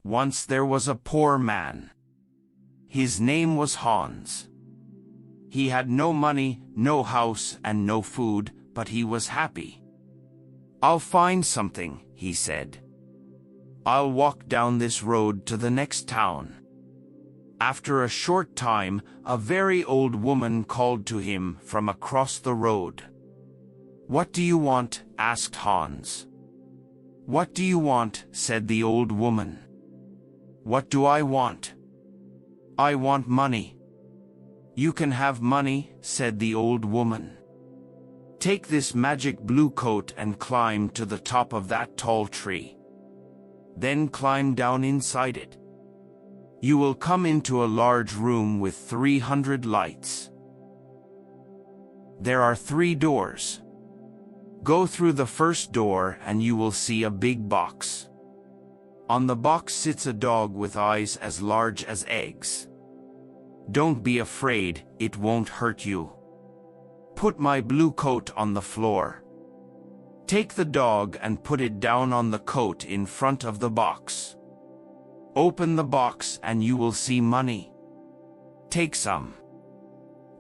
Once there was a poor man. His name was Hans. He had no money, no house, and no food, but he was happy. "I'll find something," he said. "I'll walk down this road to the next town." After a short time, a very old woman called to him from across the road. "What do you want?" asked Hans. "What do you want?" said the old woman. "What do I want?" "I want money." "You can have money," said the old woman. "Take this magic blue coat and climb to the top of that tall tree. Then climb down inside it. You will come into a large room with 300 lights. There are 3 doors. Go through the first door and you will see a big box. On the box sits a dog with eyes as large as eggs. Don't be afraid, it won't hurt you. Put my blue coat on the floor. Take the dog and put it down on the coat in front of the box. Open the box and you will see money. Take some.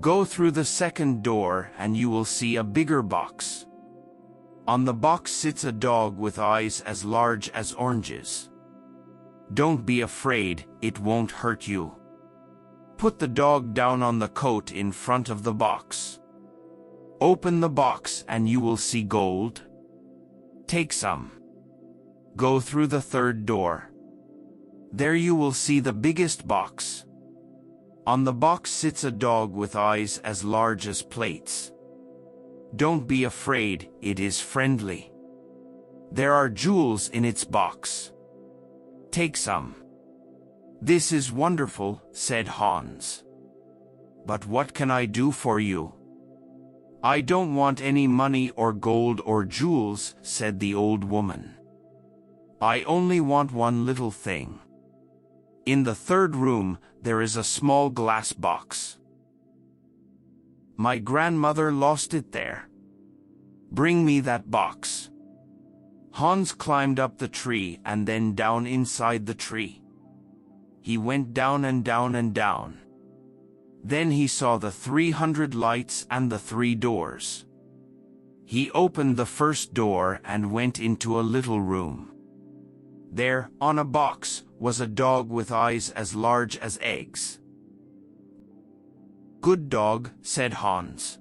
Go through the second door and you will see a bigger box. On the box sits a dog with eyes as large as oranges. Don't be afraid, it won't hurt you. Put the dog down on the coat in front of the box. Open the box and you will see gold. Take some. Go through the third door. There you will see the biggest box. On the box sits a dog with eyes as large as plates. Don't be afraid, it is friendly. There are jewels in its box. Take some. This is wonderful, said Hans. But what can I do for you? I don't want any money or gold or jewels, said the old woman. I only want one little thing. In the third room, there is a small glass box. My grandmother lost it there. Bring me that box. Hans climbed up the tree and then down inside the tree. He went down and down and down. Then he saw the 300 lights and the 3 doors. He opened the first door and went into a little room. There, on a box, was a dog with eyes as large as eggs. Good dog, said Hans.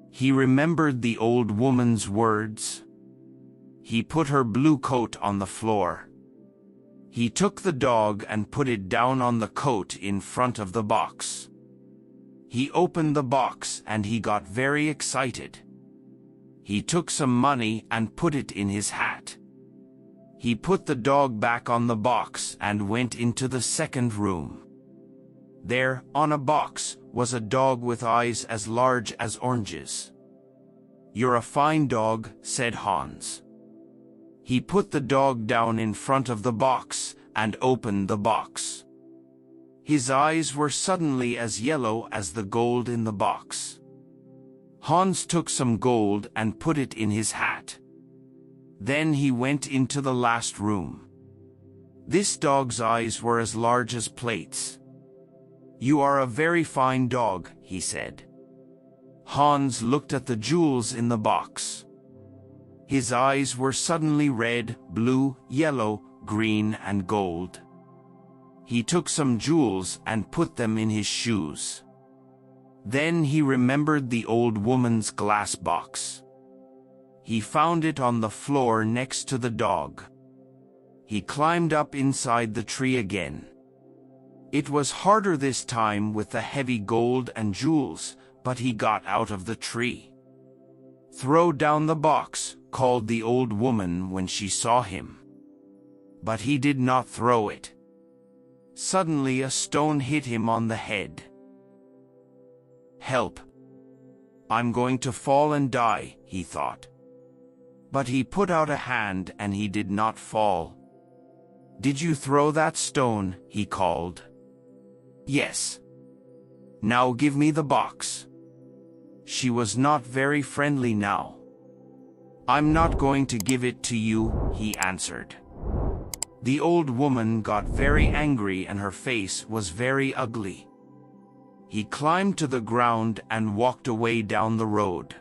He remembered the old woman's words. He put her blue coat on the floor. He took the dog and put it down on the coat in front of the box. He opened the box and he got very excited. He took some money and put it in his hat. He put the dog back on the box and went into the second room. There, on a box, was a dog with eyes as large as oranges. You're a fine dog, said Hans. He put the dog down in front of the box and opened the box. His eyes were suddenly as yellow as the gold in the box. Hans took some gold and put it in his hat. Then he went into the last room. This dog's eyes were as large as plates. You are a very fine dog, he said. Hans looked at the jewels in the box. His eyes were suddenly red, blue, yellow, green, and gold. He took some jewels and put them in his shoes. Then he remembered the old woman's glass box. He found it on the floor next to the dog. He climbed up inside the tree again. It was harder this time with the heavy gold and jewels, but he got out of the tree. Throw down the box, called the old woman when she saw him. But he did not throw it. Suddenly a stone hit him on the head. Help! I'm going to fall and die, he thought. But he put out a hand and he did not fall. Did you throw that stone? He called. Yes. Now give me the box. She was not very friendly now. I'm not going to give it to you, he answered. The old woman got very angry and her face was very ugly. He climbed to the ground and walked away down the road.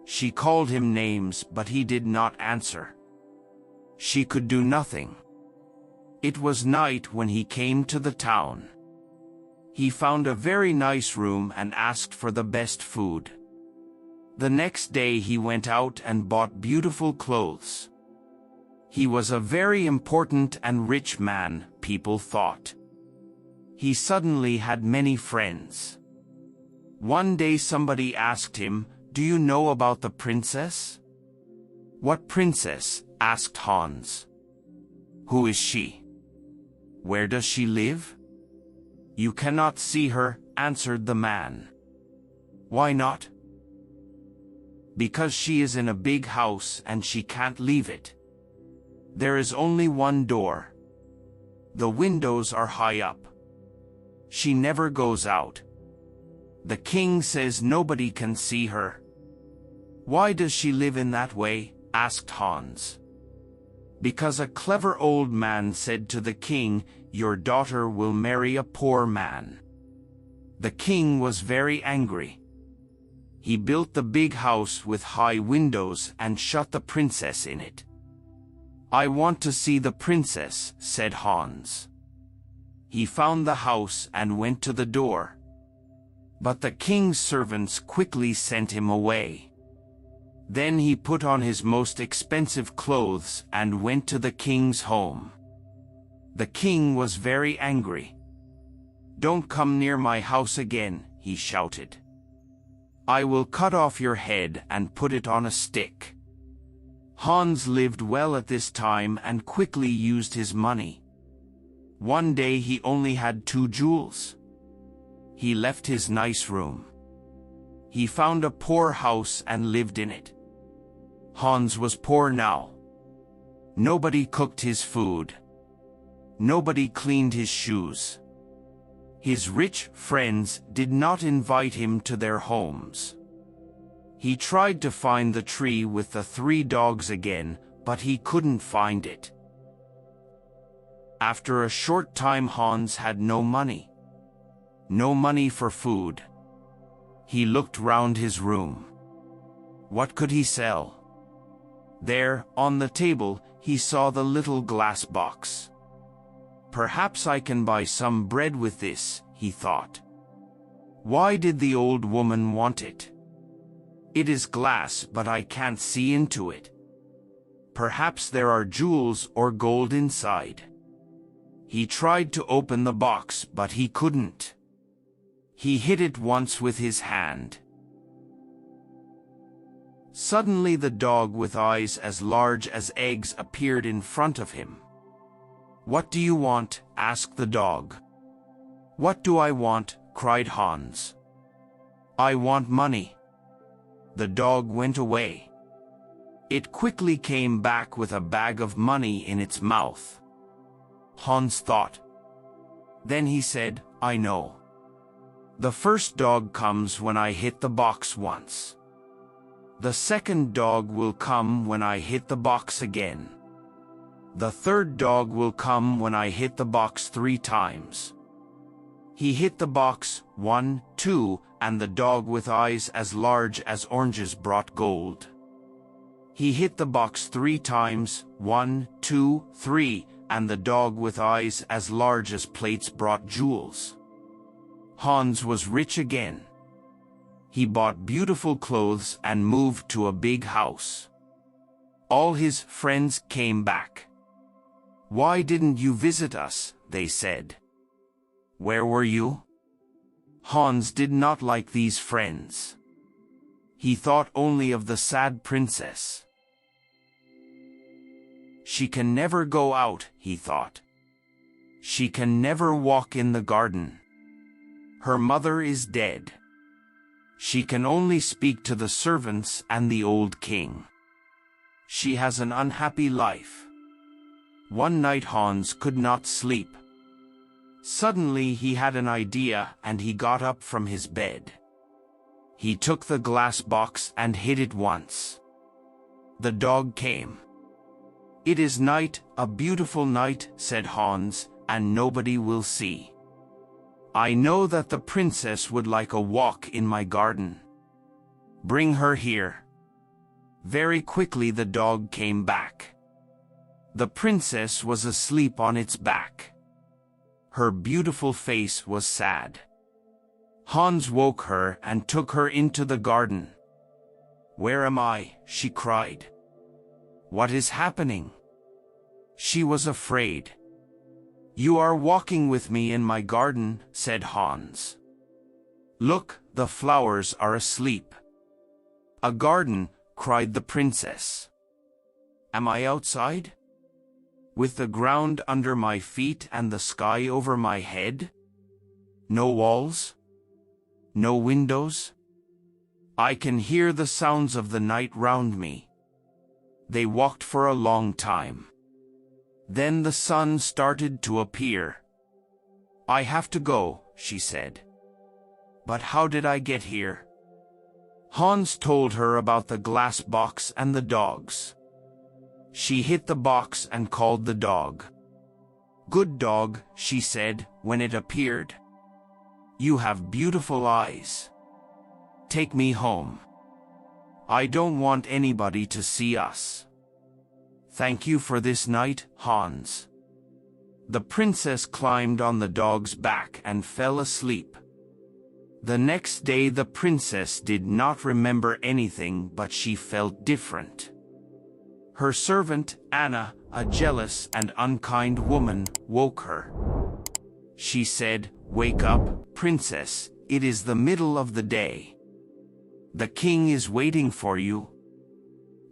She called him names, but he did not answer. She could do nothing. It was night when he came to the town. He found a very nice room and asked for the best food. The next day he went out and bought beautiful clothes. He was a very important and rich man, people thought. He suddenly had many friends. One day somebody asked him, "Do you know about the princess?" "What princess?" asked Hans. "Who is she? Where does she live?" "You cannot see her," answered the man. "Why not?" "Because she is in a big house and she can't leave it. There is only one door. The windows are high up. She never goes out. The king says nobody can see her." "Why does she live in that way?" asked Hans. "Because a clever old man said to the king, 'Your daughter will marry a poor man.'" The king was very angry. He built the big house with high windows and shut the princess in it. "I want to see the princess," said Hans. He found the house and went to the door. But the king's servants quickly sent him away. Then he put on his most expensive clothes and went to the king's home. The king was very angry. "Don't come near my house again," he shouted. "I will cut off your head and put it on a stick." Hans lived well at this time and quickly used his money. One day he only had 2 jewels. He left his nice room. He found a poor house and lived in it. Hans was poor now. Nobody cooked his food. Nobody cleaned his shoes. His rich friends did not invite him to their homes. He tried to find the tree with the 3 dogs again, but he couldn't find it. After a short time Hans had no money. No money for food. He looked round his room. What could he sell? There, on the table, he saw the little glass box. "Perhaps I can buy some bread with this," he thought. Why did the old woman want it? "It is glass, but I can't see into it. Perhaps there are jewels or gold inside." He tried to open the box, but he couldn't. He hit it once with his hand. Suddenly the dog with eyes as large as eggs appeared in front of him. "What do you want?" asked the dog. "What do I want?" cried Hans. "I want money." The dog went away. It quickly came back with a bag of money in its mouth. Hans thought. Then he said, "I know. The first dog comes when I hit the box once. The second dog will come when I hit the box again. The third dog will come when I hit the box 3 times." He hit the box 1, 2, and the dog with eyes as large as oranges brought gold. He hit the box 3 times, 1, 2, 3, and the dog with eyes as large as plates brought jewels. Hans was rich again. He bought beautiful clothes and moved to a big house. All his friends came back. "Why didn't you visit us?" they said. "Where were you?" Hans did not like these friends. He thought only of the sad princess. "She can never go out," he thought. "She can never walk in the garden. Her mother is dead. She can only speak to the servants and the old king. She has an unhappy life." One night Hans could not sleep. Suddenly he had an idea and he got up from his bed. He took the glass box and hit it once. The dog came. It is night, a beautiful night, said Hans, and nobody will see. I know that the princess would like a walk in my garden. Bring her here. Very quickly the dog came back. The princess was asleep on its back. Her beautiful face was sad. Hans woke her and took her into the garden. Where am I? She cried. What is happening? She was afraid. You are walking with me in my garden, said Hans. Look, the flowers are asleep. A garden, cried the princess. Am I outside? With the ground under my feet and the sky over my head? No walls? No windows? I can hear the sounds of the night round me. They walked for a long time. Then the sun started to appear. I have to go, she said. But how did I get here? Hans told her about the glass box and the dogs. She hit the box and called the dog. Good dog, she said, when it appeared. You have beautiful eyes. Take me home. I don't want anybody to see us. Thank you for this night, Hans. The princess climbed on the dog's back and fell asleep. The next day the princess did not remember anything, but she felt different. Her servant, Anna, a jealous and unkind woman, woke her. She said, Wake up, princess, it is the middle of the day. The king is waiting for you.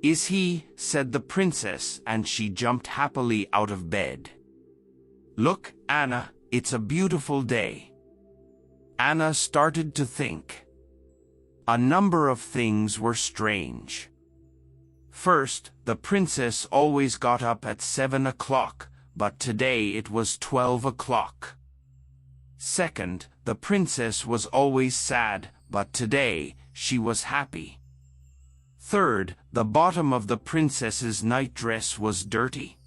Is he? Said the princess, and she jumped happily out of bed. Look, Anna, it's a beautiful day. Anna started to think. A number of things were strange. First, the princess always got up at 7 o'clock, but today it was 12 o'clock. Second, the princess was always sad, but today she was happy. Third, the bottom of the princess's nightdress was dirty.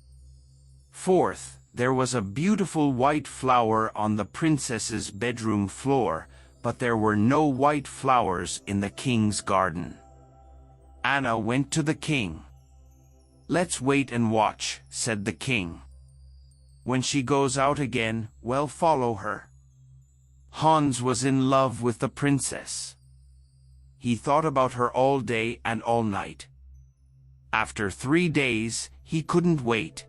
Fourth, there was a beautiful white flower on the princess's bedroom floor, but there were no white flowers in the king's garden. Anna went to the king. Let's wait and watch, said the king. When she goes out again, we'll follow her. Hans was in love with the princess. He thought about her all day and all night. After 3 days, he couldn't wait.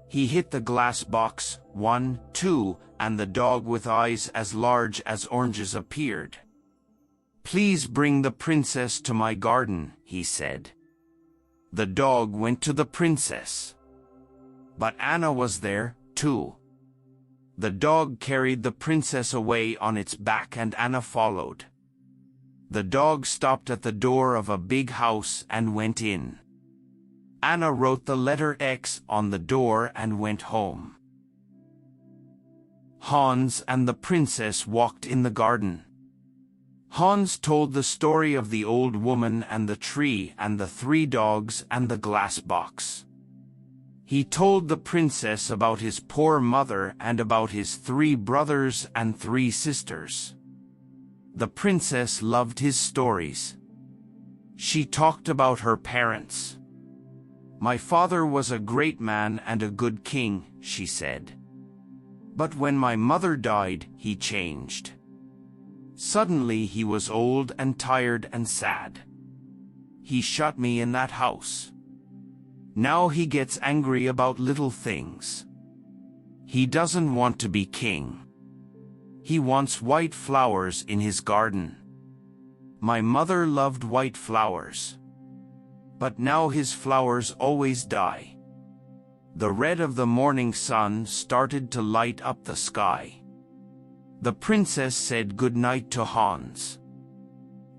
He hit the glass box, 1, 2, and the dog with eyes as large as oranges appeared. Please bring the princess to my garden, he said. The dog went to the princess. But Anna was there, too. The dog carried the princess away on its back and Anna followed. The dog stopped at the door of a big house and went in. Anna wrote the letter X on the door and went home. Hans and the princess walked in the garden. Hans told the story of the old woman and the tree and the 3 dogs and the glass box. He told the princess about his poor mother and about his 3 brothers and 3 sisters. The princess loved his stories. She talked about her parents. My father was a great man and a good king, she said. But when my mother died, he changed. Suddenly he was old and tired and sad. He shut me in that house. Now he gets angry about little things. He doesn't want to be king. He wants white flowers in his garden. My mother loved white flowers. But now his flowers always die. The red of the morning sun started to light up the sky. The princess said good night to Hans.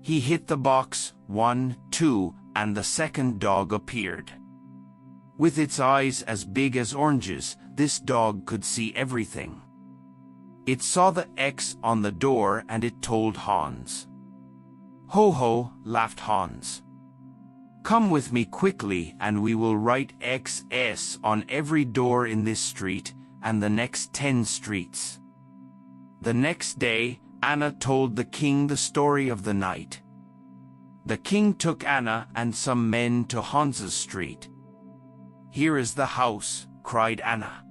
He hit the box, 1, 2, and the second dog appeared. With its eyes as big as oranges, this dog could see everything. It saw the X on the door and it told Hans. Ho ho, laughed Hans. Come with me quickly and we will write XS on every door in this street and the next 10 streets." The next day, Anna told the king the story of the night. The king took Anna and some men to Hans's street. "Here is the house," cried Anna.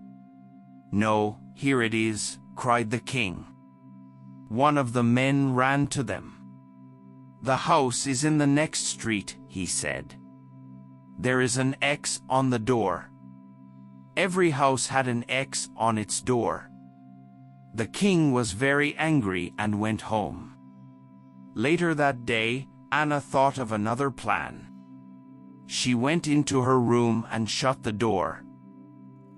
"No, here it is," cried the king. One of the men ran to them. "The house is in the next street," he said. "There is an X on the door." Every house had an X on its door. The king was very angry and went home. Later that day, Anna thought of another plan. She went into her room and shut the door.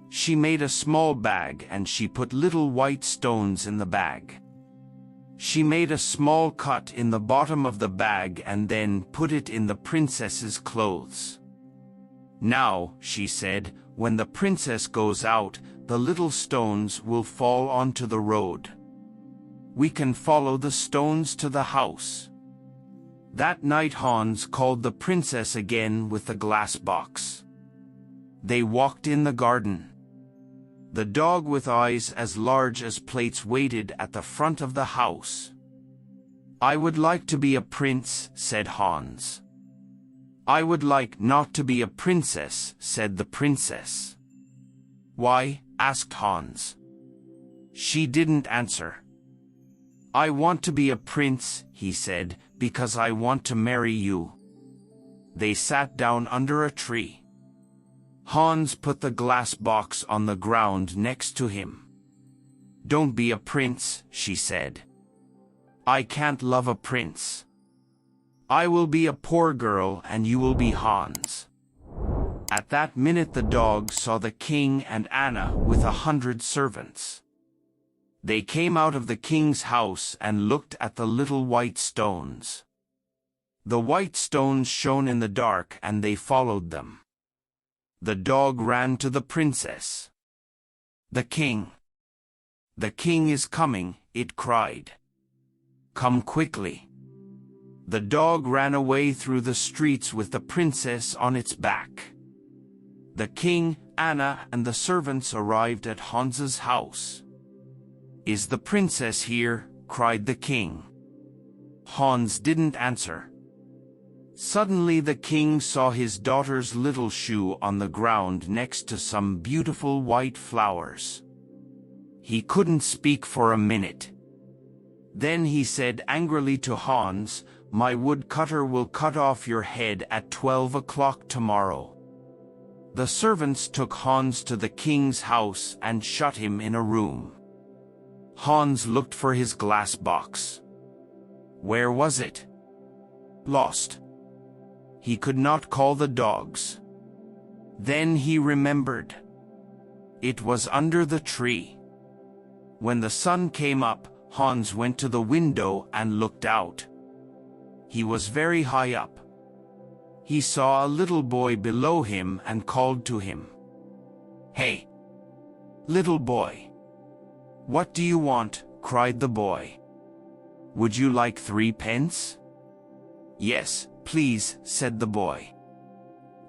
She made a small bag and she put little white stones in the bag. She made a small cut in the bottom of the bag and then put it in the princess's clothes. "Now," she said, "when the princess goes out, the little stones will fall onto the road. We can follow the stones to the house." That night Hans called the princess again with the glass box. They walked in the garden. The dog with eyes as large as plates waited at the front of the house. "I would like to be a prince," said Hans. "I would like not to be a princess," said the princess. "Why?" asked Hans. She didn't answer. "I want to be a prince," he said, "because I want to marry you." They sat down under a tree. Hans put the glass box on the ground next to him. "Don't be a prince," she said. "I can't love a prince. I will be a poor girl and you will be Hans." At that minute the dog saw the king and Anna with 100 servants. They came out of the king's house and looked at the little white stones. The white stones shone in the dark and they followed them. The dog ran to the princess. "The king! The king is coming," it cried. "Come quickly." The dog ran away through the streets with the princess on its back. The king, Anna, and the servants arrived at Hans's house. "Is the princess here?" cried the king. Hans didn't answer. Suddenly the king saw his daughter's little shoe on the ground next to some beautiful white flowers. He couldn't speak for a minute. Then he said angrily to Hans, "My woodcutter will cut off your head at 12 o'clock tomorrow." The servants took Hans to the king's house and shut him in a room. Hans looked for his glass box. Where was it? Lost. He could not call the dogs. Then he remembered. It was under the tree. When the sun came up, Hans went to the window and looked out. He was very high up. He saw a little boy below him and called to him. "Hey, little boy. What do you want?" cried the boy. "Would you like 3 pence?" "Yes, please," said the boy.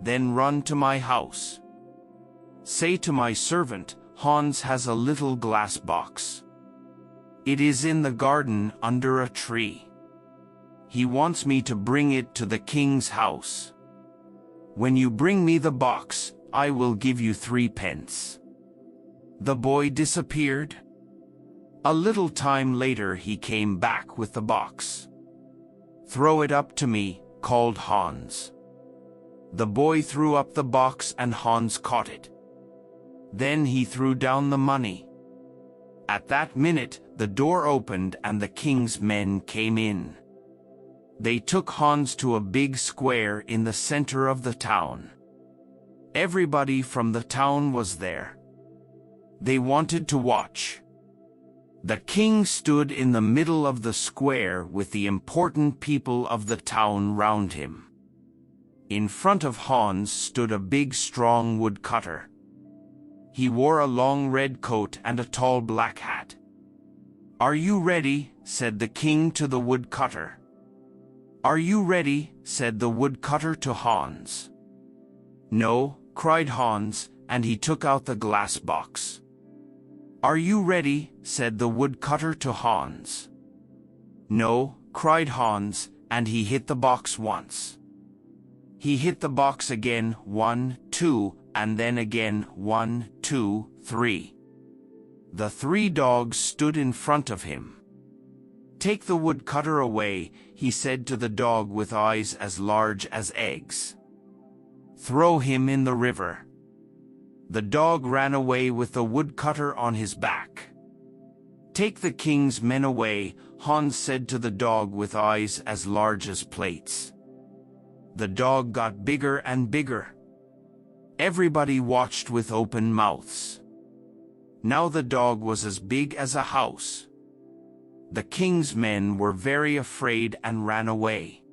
"Then run to my house. Say to my servant, Hans has a little glass box. It is in the garden under a tree. He wants me to bring it to the king's house. When you bring me the box, I will give you 3 pence." The boy disappeared. A little time later he came back with the box. "Throw it up to me," called Hans. The boy threw up the box and Hans caught it. Then he threw down the money. At that minute, the door opened and the king's men came in. They took Hans to a big square in the center of the town. Everybody from the town was there. They wanted to watch. The king stood in the middle of the square with the important people of the town round him. In front of Hans stood a big strong woodcutter. He wore a long red coat and a tall black hat. "Are you ready?" said the king to the woodcutter. "Are you ready?" said the woodcutter to Hans. "No," cried Hans, and he took out the glass box. "Are you ready?" said the woodcutter to Hans. "No," cried Hans, and he hit the box once. He hit the box again, 1, 2, and then again, 1, 2, 3. The 3 dogs stood in front of him. "Take the woodcutter away," he said to the dog with eyes as large as eggs. "Throw him in the river." The dog ran away with the woodcutter on his back. "Take the king's men away," Hans said to the dog with eyes as large as plates. The dog got bigger and bigger. Everybody watched with open mouths. Now the dog was as big as a house. The king's men were very afraid and ran away.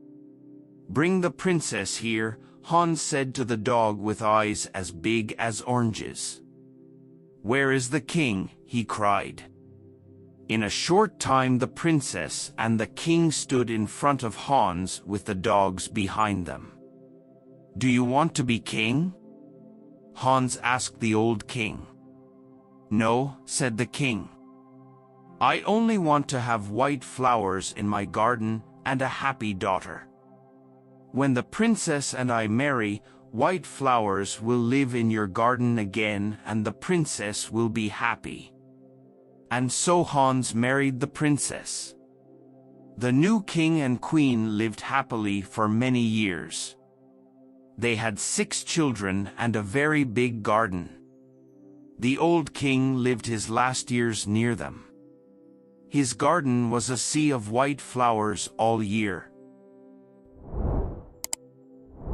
"Bring the princess here," Hans said to the dog with eyes as big as oranges. "Where is the king?" he cried. In a short time the princess and the king stood in front of Hans with the dogs behind them. "Do you want to be king?" Hans asked the old king. "No," said the king. "I only want to have white flowers in my garden and a happy daughter. When the princess and I marry, white flowers will live in your garden again and the princess will be happy." And so Hans married the princess. The new king and queen lived happily for many years. They had 6 children and a very big garden. The old king lived his last years near them. His garden was a sea of white flowers all year.